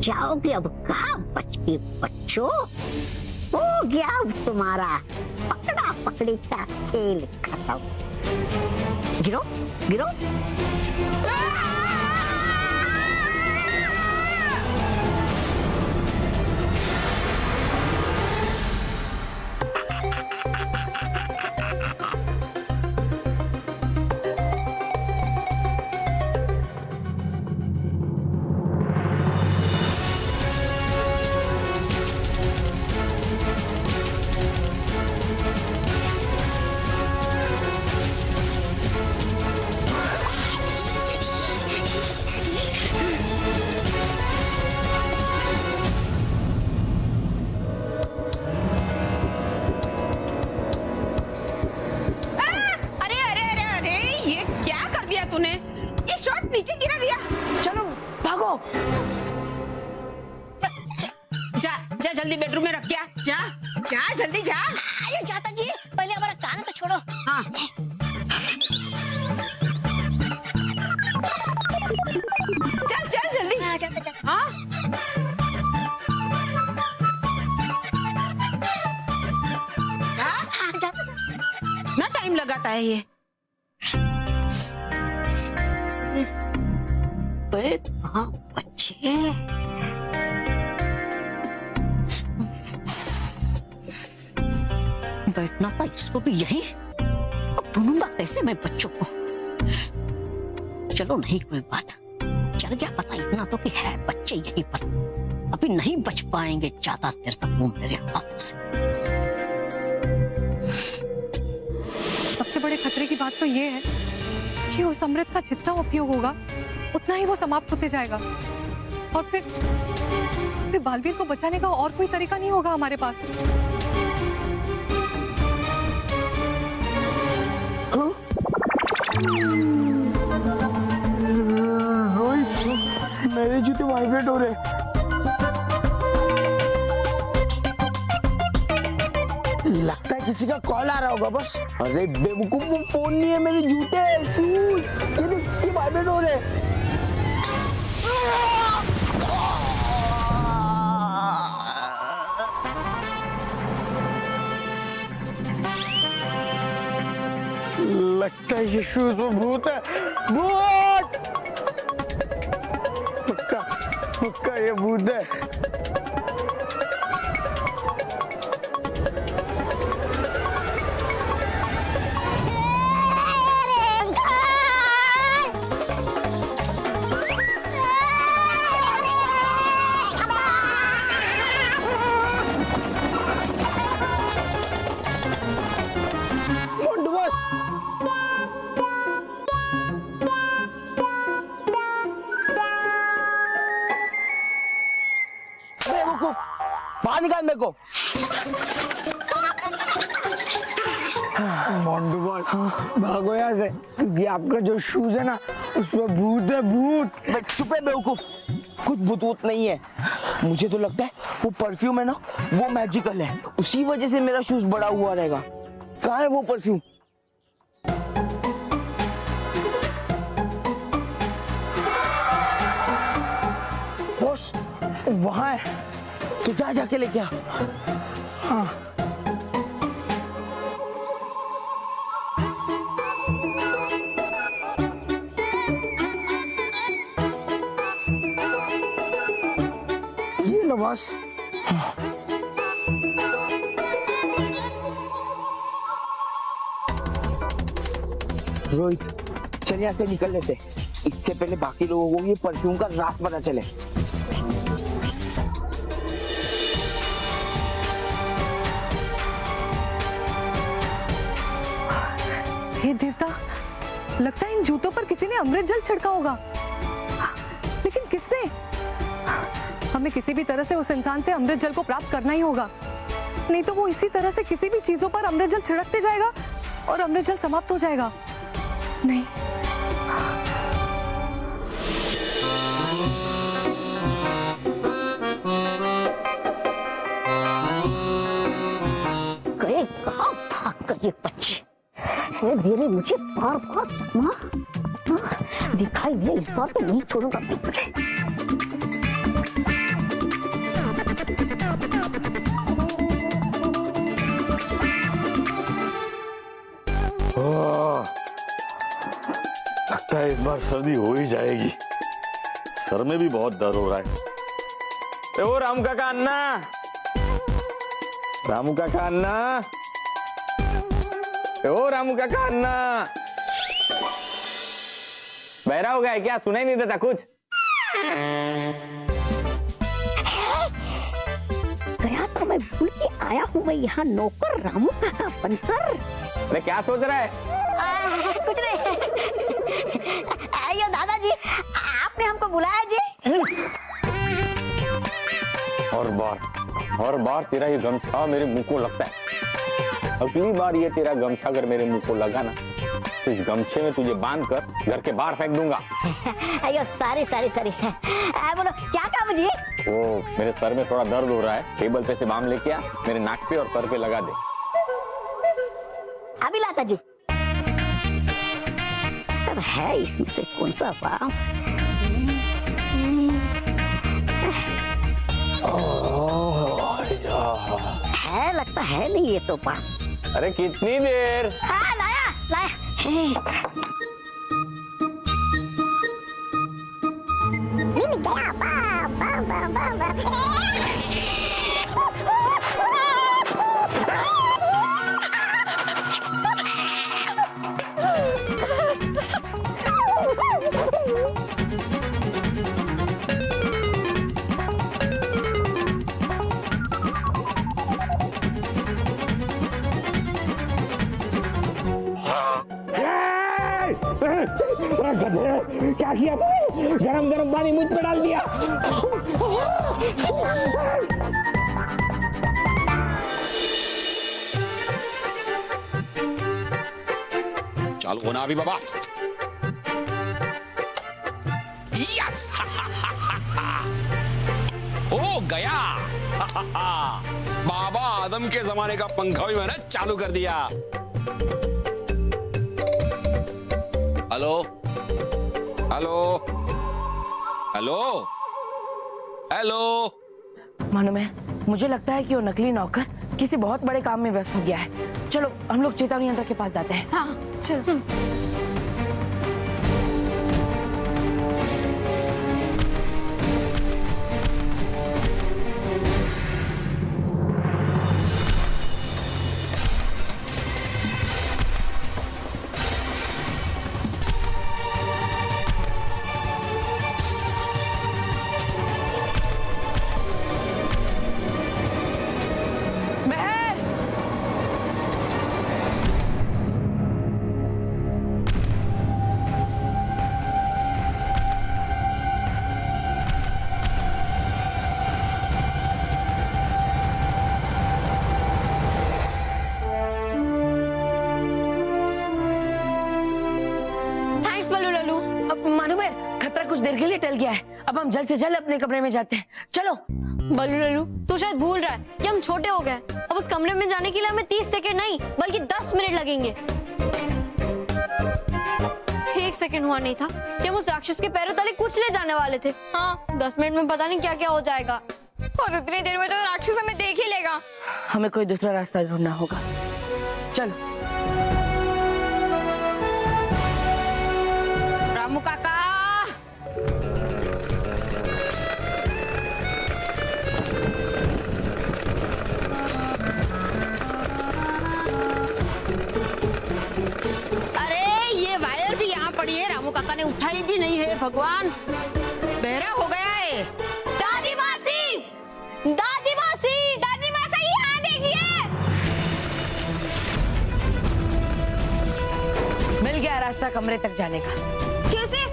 जाओगे अब कहाँ बच के बच्चों? हो गया अब तुम्हारा पकड़ा पकड़ी का खेल खत्म। गिरो गिरो। नीचे गिरा दिया। चलो भागो। जा जा जल्दी बेडरूम में रख क्या। जा जा जल्दी जा। आइए चाचा जी, पहले हमारा कान तो छोड़ो। हाँ चल चल जल्दी। हाँ चाचा चाचा। हाँ हाँ चाचा चाचा। ना टाइम लगाता है ये। हाँ बच्चे बैठना था इसको भी यही। अब ढूंढूंगा कैसे मैं बच्चों को। चलो नहीं कोई बात, चल गया पता इतना तो कि है बच्चे यहीं पर। अभी नहीं बच पाएंगे ज्यादा देर तक वो मेरे हाथों से। सबसे बड़े खतरे की बात तो ये है कि उस अमृत का जितना उपयोग होगा उतना ही वो समाप्त होते जाएगा और फिर बालवीर को बचाने का और कोई तरीका नहीं होगा हमारे पास। रोहित, मेरे जूते वाइब्रेट हो रहे। लगता है किसी का कॉल आ रहा होगा बस। अरे बेवकूफ, वो फोन नहीं है, मेरे जूते हैं, शूज। ये देख, ये वाइब्रेट हो रहे। लगता है ये शूज में भूत है। भूत! पक्का पक्का ये भूत है। बाहर निकाल मेरे को। मोंडू बॉय, भागो यहाँ से, क्योंकि आपका जो शूज है ना उसमें भूत है, भूत। चुप है बेवकूफ, कुछ भूत नहीं है। मुझे तो लगता है वो परफ्यूम है ना, वो मैजिकल है, उसी वजह से मेरा शूज बड़ा हुआ रहेगा। कहाँ है वो परफ्यूम? बॉस वहां है, तो जाके लेके आ। हाँ। ये लो बॉस। हाँ। रोहित, चल यहाँ से निकल लेते, इससे पहले बाकी लोगों को ये परफ्यूम का राज पता चले। हे देवता, लगता है इन जूतों पर किसी ने अमृत जल छिड़का होगा। लेकिन किसने? हमें किसी भी तरह से उस इंसान से अमृत जल को प्राप्त करना ही होगा, नहीं तो वो इसी तरह से किसी भी चीजों पर अमृत जल छिड़कते जाएगा और अमृत जल समाप्त हो जाएगा। नहीं, गए कहाँ भाग कर ये बच्चे? धीरे धीरे मुझे बार बार दिखाई दे, इस बार तो नहीं छोड़ूंगा मैं तुझे। लगता है इस बार सर्दी हो ही जाएगी। सर में भी बहुत दर्द हो रहा है। ओ रामू काका अन्ना, रामू काका अन्ना, ओ रामू काका अन्ना। बहरा हो गया है क्या? सुनाई नहीं देता कुछ? गया तो मैं भूल के आया हूँ, मैं यहाँ नौकर रामू काका बनकर। अरे क्या सोच रहा है? कुछ नहीं। अयो दादाजी, आपने हमको बुलाया जी। हर बार तेरा ये गमछा मेरे मुंह को लगता है। अगली बार ये तेरा गमछा अगर मेरे मुंह को लगा ना, तो इस गमछे में तुझे बांध कर घर के बाहर फेंक दूंगा। अयो सारी बोलो क्या काम जी? वो मेरे सर में थोड़ा दर्द हो रहा है, टेबल पे से बाम लेके आ, मेरे नाक पे और सर पे लगा दे। अभी लाता जी। अब है इसमें से कौन सा बाम? है लगता है नहीं ये तो बाम। अरे कितनी देर? हाँ लाया। क्या किया तूने? गरम गरम पानी मुझ पे डाल दिया। चालू होना अभी बाबा। यस हो गया। बाबा आदम के जमाने का पंखा भी मैंने चालू कर दिया। Hello hello hello hello. मानो मुझे लगता है कि वो नकली नौकर किसी बहुत बड़े काम में व्यस्त हो गया है। चलो हम लोग चेतावनी यंत्र के पास जाते हैं। हाँ चलो। खतरा कुछ देर के लिए टल गया है। अब हम जल्द से जल्द अपने कमरे में जाते हैं। चलो। बल्लू लल्लू तू शायद भूल रहा है कि हम छोटे हो गए। अब उस कमरे में जाने के लिए हमें 30 सेकंड नहीं बल्कि 10 मिनट लगेंगे। 1 सेकंड हुआ नहीं था कि हम उस राक्षस के पैरों तले कुचले जाने वाले थे। हाँ 10 मिनट में पता नहीं क्या क्या हो जाएगा। और उतनी देर में तो राक्षस हमें देख ही लेगा। हमें कोई दूसरा रास्ता ढूंढना होगा। चलो। रामू काका, रामू काका ने उठाई भी नहीं है। भगवान बहरा हो गया है। दादी मासी, दादी मासी, दादी मासी यहाँ देखिए। मिल गया रास्ता कमरे तक जाने का। कैसे?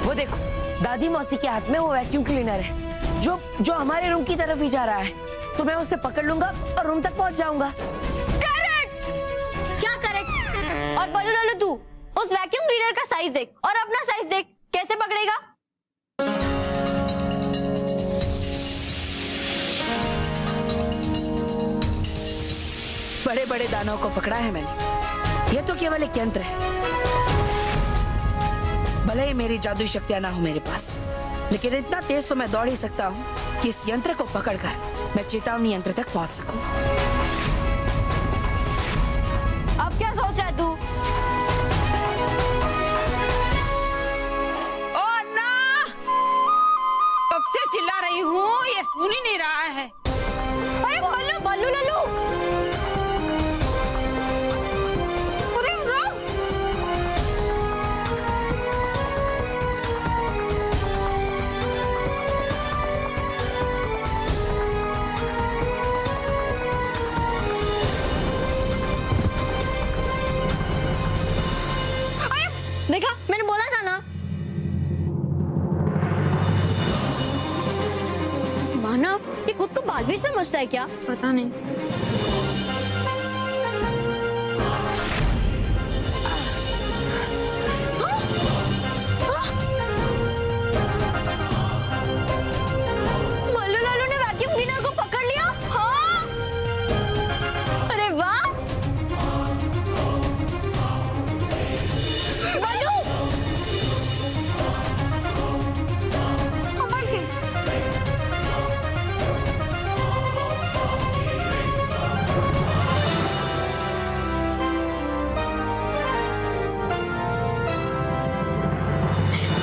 वो देखो दादी मौसी के हाथ में वो वैक्यूम क्लीनर है जो हमारे रूम की तरफ ही जा रहा है। तो मैं उसे पकड़ लूंगा और रूम तक पहुंच जाऊंगा। करेक्ट। क्या करेक्ट? और बोलो लल्लू तू उस वैक्यूम क्लीनर का साइज देख और अपना साइज देख, कैसे पकड़ेगा? बड़े बड़े दानों को पकड़ा है मैंने। ये तो केवल एक यंत्र है। भले ही मेरी जादुई शक्तियां ना हो मेरे पास, लेकिन इतना तेज तो मैं दौड़ ही सकता हूँ कि इस यंत्र को पकड़कर मैं चेतावनी यंत्र तक पहुंच सकूं। अब क्या सोचा है दादू। ओ अन्ना, कब से चिल्ला रही हूँ, ये सुन ही नहीं रहा है। अरे बल्लू बल्लू लल्लू, अरे रुक। देखा मैंने बोला था ना। मानव ये खुद को बालवीर समझता है क्या? पता नहीं। मल्लू लालू ने वैक्यूम क्लीनर को पकड़ लिया। हाँ, अरे वाह। मल्लू, कमाल की।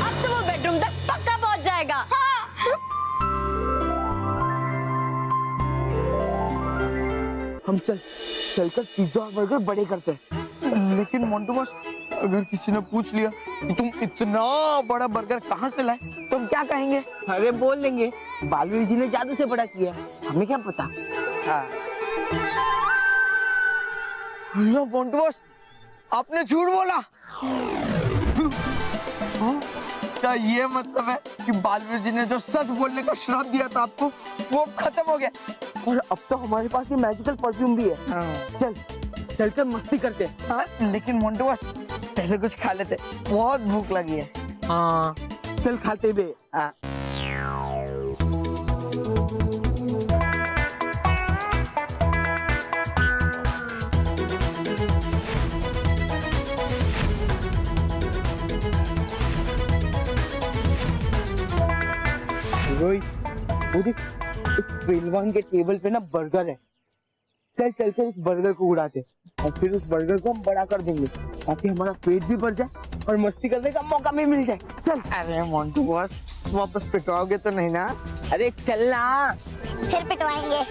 अब तो वो बेडरूम तक पक्का पहुंच जाएगा। हाँ। हम चलकर पिज्जा और बर्गर बड़े करते हैं। लेकिन मोंटू बॉस, अगर किसी ने पूछ लिया कि तुम इतना बड़ा बर्गर कहाँ से लाए, तो हम क्या कहेंगे? अरे बोल देंगे बालवीर जी ने जादू से बड़ा किया, हमें क्या पता। लो मोंटू बॉस, आपने झूठ बोला। हाँ? क्या ये मतलब है कि बालवीर जी ने जो सच बोलने का श्राप दिया था आपको, वो खत्म हो गया? और अब तो हमारे पास ये मैजिकल परफ्यूम भी है। चलकर मस्ती करते हैं। हाँ, लेकिन मोंटू बॉस पहले कुछ खा लेते, बहुत भूख लगी है। हाँ चल खाते बे। रोहित, वो देख, इस पहलवान के टेबल पे ना बर्गर है। चल उस बर्गर को उड़ाते और फिर उस बर्गर को हम बड़ा कर देंगे ताकि हमारा पेट भी भर जाए और मस्ती करने का मौका भी मिल जाए। चल। अरे मोंटू बॉस, वापस पिटवाओगे तो नहीं ना? अरे चल ना। फिर पिटवाएंगे।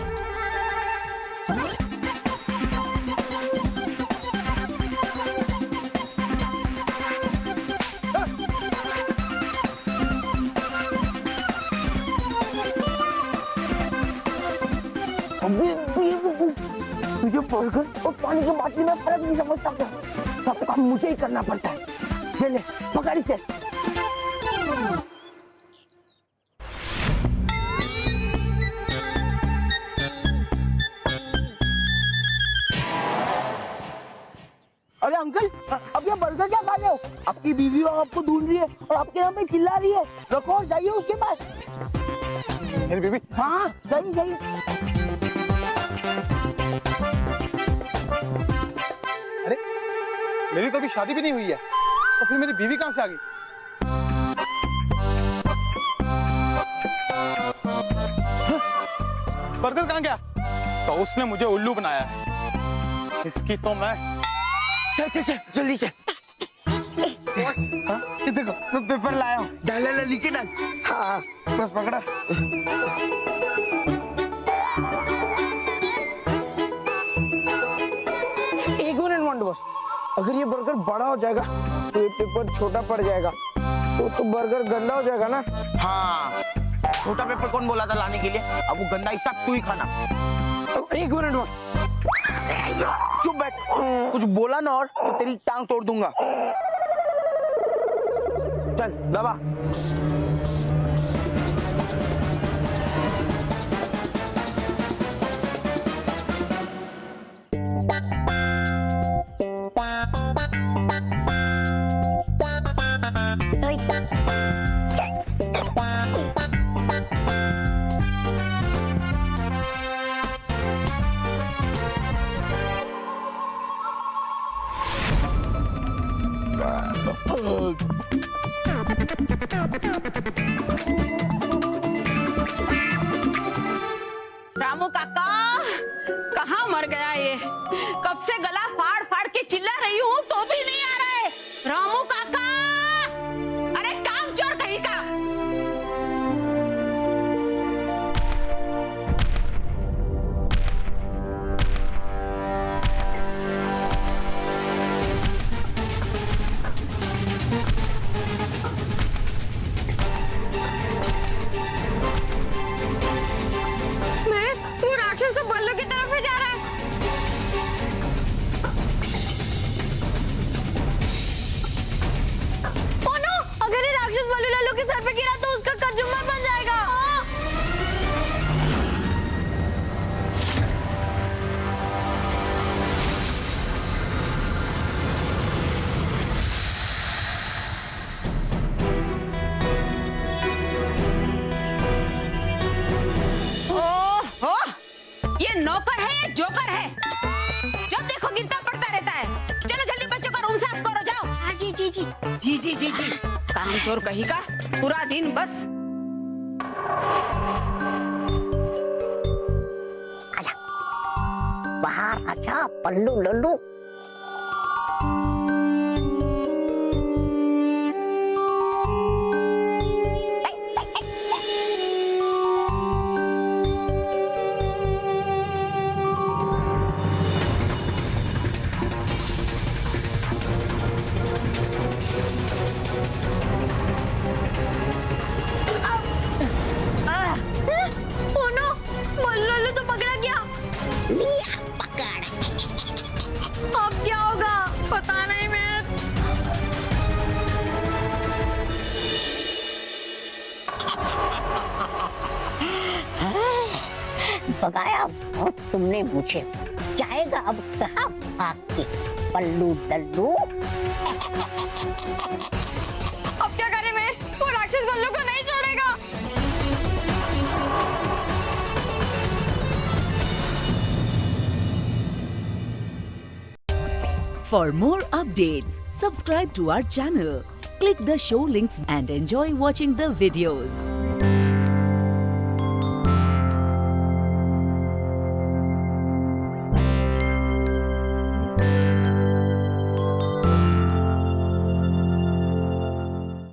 तुझे बर्गर और पानी की बाटली में फर्क नहीं समझ सकता, सब काम मुझे ही करना पड़ता है। चले पकड़ इसे। अरे अंकल, अब ये बर्गर क्या खा रहे हो? आपकी बीवी आपको ढूंढ रही है और आपके नाम पे चिल्ला रही है। रखो और जाइए उसके पास। मेरी बीवी? हाँ जाइए। अरे मेरी तो अभी शादी भी नहीं हुई है, तो फिर मेरी बीवी कहाँ से आ गई? बर्गर कहाँ गया? तो उसने मुझे उल्लू बनाया है, इसकी तो मैं। चल जल्दी से। हाँ? ये देखो, मैं पेपर लाया हूँ। डाल नीचे डाल। हाँ बस पकड़ा। एक मिनट मोंटू बॉस, अगर ये बर्गर बड़ा हो जाएगा तो ये पेपर छोटा पड़ जाएगा, तो बर्गर गंदा हो जाएगा ना? हाँ, छोटा पेपर कौन बोला था लाने के लिए? अब वो गंदा हिस्सा तू ही खाना। एक मिनट बॉस, चुप बैठ। कुछ बोला ना और तो तेरी टांग तोड़ दूंगा। चल दबा। रामू काका, कहाँ मर गया ये? कब से गला फाड़ फाड़ के चिल्ला रही रही हूँ तो भी नहीं आ रहे। रामू काका, अरे काम चोर कहीं का। वो राक्षस तो बल्लू की तरफ ही जा रहा है। ओ नो, अगर ये राक्षस बल्लू लल्लू के सर पे गिरा तो उसका कचुम्बर बन जाएगा। ओहो, ये नौकर है या जोकर है? जब देखो गिरता पड़ता रहता है। चलो जल्दी बच्चों का रूम साफ करो, जाओ। हाँ जी जी जी। जी जी जी जी, काम चोर कहीं का, पूरा दिन बस। आजा, बाहर आजा पल्लू लल्लू। ओ नो, बल्लू लल्लू तो पकड़ा गया। लिया पकड़। अब क्या होगा पता नहीं। मैं भगाया बहुत तुमने मुझे, जाएगा अब कहाँ भाग के पल्लू लल्लू। अब क्या करें मैं? वो राक्षस बल्लू को नहीं छोड़ेगा। For more updates, subscribe to our channel, click the show links and enjoy watching the videos.